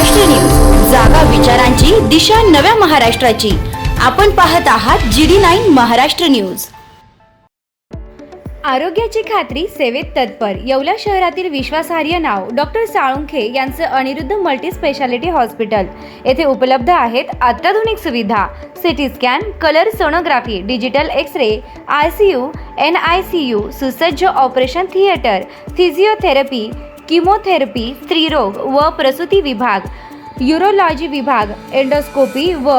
Maharashtra news, जागा विचारांची, दिशा नव्या महाराष्ट्राची. आपण पाहत आहात GD9 महाराष्ट्र न्यूज. आरोग्याची खात्री, सेवेत तत्पर. येवला शहरातील विश्वासार्ह नाव डॉक्टर साळुंखे यांचं अनिरुद्ध मल्टी स्पेशालिटी हॉस्पिटल. येथे उपलब्ध आहेत अत्याधुनिक सुविधा, CT scan, colour sonography, digital X-ray, ICU, NICU, सुसज्ज ऑपरेशन थिएटर, फिजिओथेरपी, किमोथेरपी, स्त्रीरोग व प्रसूती विभाग, यूरोलॉजी विभाग, एंडोस्कोपी व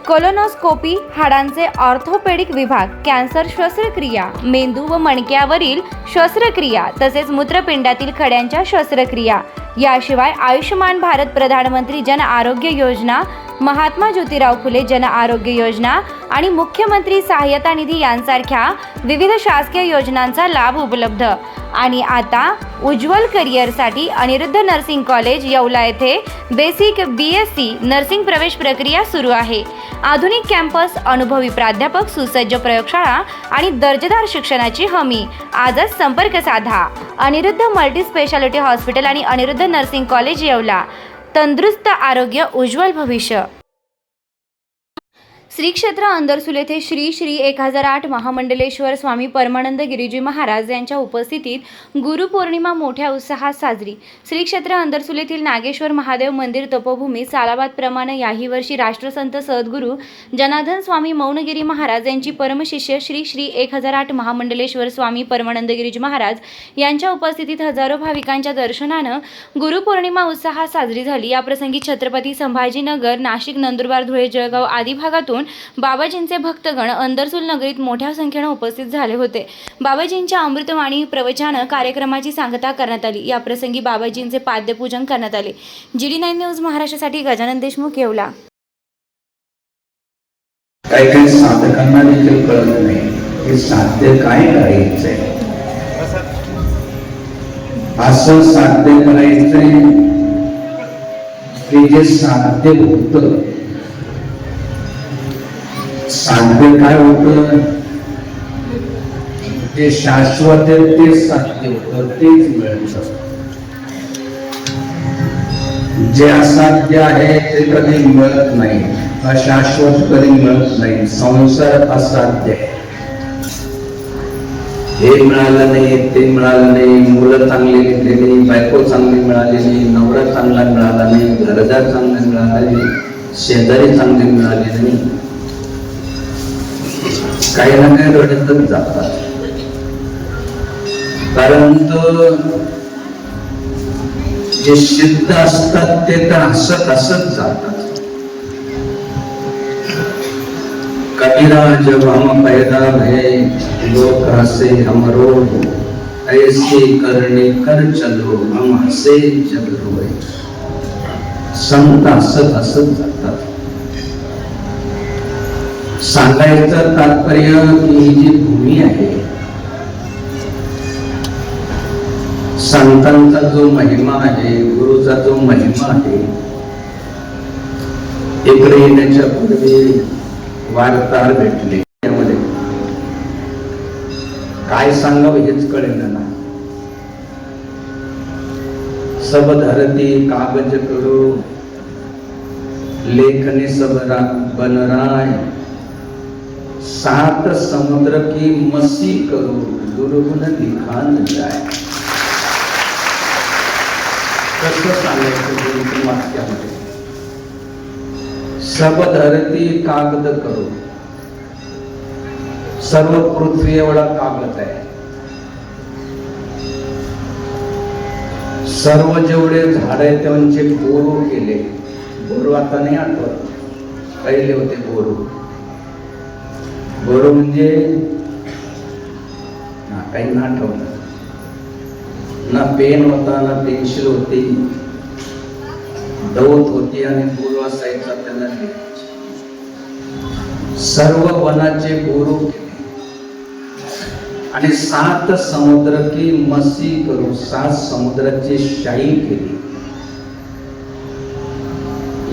कोलोनोस्कोपी, हाडांचे ऑर्थोपेडिक विभाग, कॅन्सर शस्त्रक्रिया, मेंदू व मणक्यावरील शस्त्रक्रिया तसेच मूत्रपिंडातील खड्यांच्या शस्त्रक्रिया. याशिवाय आयुष्यमान भारत प्रधानमंत्री जन आरोग्य योजना, महात्मा ज्योतिराव फुले जन आरोग्य योजना आणि मुख्यमंत्री सहायता निधी यांसारख्या विविध शासकीय योजनांचा लाभ उपलब्ध. आणि आता उज्ज्वल करिअरसाठी अनिरुद्ध नर्सिंग कॉलेज येवला येथे बेसिक BSc नर्सिंग प्रवेश प्रक्रिया सुरू आहे. आधुनिक कॅम्पस, अनुभवी प्राध्यापक, सुसज्ज प्रयोगशाळा आणि दर्जेदार शिक्षणाची हमी. आजच संपर्क साधा. अनिरुद्ध मल्टी स्पेशालिटी हॉस्पिटल आणि अनिरुद्ध नर्सिंग कॉलेज येवला. तंदुरुस्त आरोग्य, उज्ज्वल भविष्य. श्री क्षेत्र अंदरसूल येथे श्री 1008 महामंडलेश्वर स्वामी परमानंद गिरीजी महाराज यांच्या उपस्थितीत गुरुपौर्णिमा मोठ्या उत्साहात साजरी. श्री क्षेत्र अंदरसूल येथील नागेश्वर महादेव मंदिर तपोभूमी सालाबाद प्रमाणे याही वर्षी राष्ट्रसंत सद्गुरू जनार्दन स्वामी मौनगिरी महाराज यांची परमशिष्य श्री 1008 महामंडलेश्वर स्वामी परमानंद गिरीजी महाराज यांच्या उपस्थितीत हजारो भाविकांच्या दर्शनानं गुरुपौर्णिमा उत्साहात साजरी झाली. याप्रसंगी छत्रपती संभाजीनगर, नाशिक, नंदुरबार, धुळे, जळगाव आदी भागातून बाबाजींचे भक्तगण अंदरसूल नगरीत मोठ्या संख्येने उपस्थित झाले होते. बाबाजींच्या अमृतवाणी प्रवचन कार्यक्रमाची सांगता करण्यात आली. या प्रसंगी बाबाजींचे पाद्यपूजन करण्यात आले. GD9 न्यूज महाराष्ट्रासाठी गजानन देशमुख, येवला. काही साधकांना देखील कळत नाही हे साध्य काय करायचंय, असं साध्य करायचंय की जे साध्य होतं. साध्य काय होतं, जे शाश्वत आहे ते साध्य होतं, तेच मिळतं. जे असाध्य आहे ते कधी मिळत नाही, अशाश्वत कधी मिळत नाही. संसार असाध्य आहे. हे मिळालं नाही, ते मिळालं नाही, मुलं चांगली घेतली नाही, बायको चांगली मिळाली नाही, नवरा चांगला मिळाला नाही, घरदार चांगले मिळाले नाही, शेजारी चांगले मिळाले नाही. काही ना काही रडतच जातात. परंतु जे सिद्ध असतात ते तर हसत हसत जातात. कबीरा जब हम पैदा भये लोग हसे हम रो, ऐसे करने कर चलो हम हसे जब रोए. संत हसत हसत जातात. सांगायचं तात्पर्य की ही जी भूमी आहे, संतांचा जो महिमा आहे, गुरुचा जो महिमा आहे, इकडे येण्याच्या पूर्वी वार्ताहर भेटले. त्यामध्ये काय सांगावं हेच कळेना ना. सब धरती कागज करो, लेखने सब बनराय, सात समुद्र की मसी करो, दुर्गुण लिखान जाए. कसं सांगायचं वाक्यामध्ये? सब धरती कागद करो, सर्व पृथ्वी एवढा कागद आहे. सर्व जेवढे झाड आहेत त्यांचे बोरू केले. बोरू आता नाही आठवत, पहिले होते बोरू. बोरू म्हणजे काही ना आठवत, ना पेन होता, ना पेन्सिल होती, दौत होती आणि बोरू असायचा त्यांना. सर्व वनाचे बोरू केले आणि सात समुद्र की मसी करू, 7 समुद्राची शाही केली.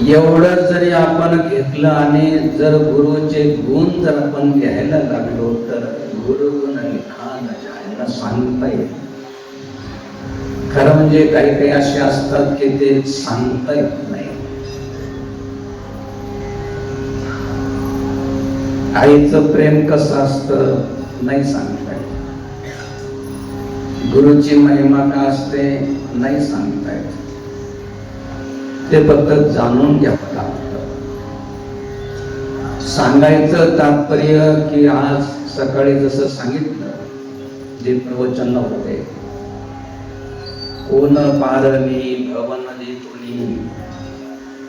एवढं जरी आपण घेतलं आणि जर गुरुचे गुण जर आपण घ्यायला लागलो तर गुरुगुण लिखाण जायला सांगता येईल. खरं म्हणजे काही काही असे असतात की ते सांगता येत नाही. आईचं प्रेम कसं असतं नाही सांगता येत. गुरुची महिमा का असते नाही सांगता येत. ते फक्त जाणून घ्यावं लागतं. सांगायचं तात्पर्य की आज सकाळी जसं सांगितलं जे प्रवचन होते, कोण पारणी भवन देतुनी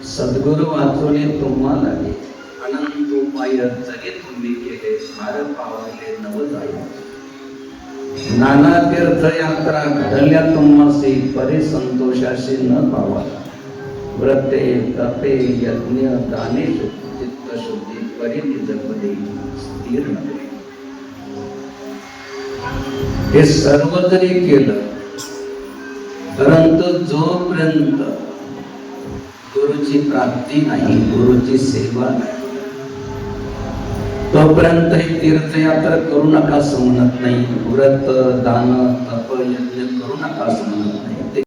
सद्गुरु वाचुनी तुम्हाला अनंत उपाय जरी तुम्ही केले फार पावले नव जाईल. नाना तीर्थयात्रा घडल्या तुम्हासी परी संतोषाशी न पावा. व्रते तपे यज्ञ दाने चित्त शुद्धी परी निजपदी स्थिर नव्हे. हे सर्व जरी केलं परंतु जोपर्यंत गुरुची प्राप्ती नाही, गुरुची सेवा नाही, तोपर्यंत ही तीर्थयात्रा करू नका असं म्हणत नाही. व्रत दान तप यज्ञ करू नका असं म्हणत नाही.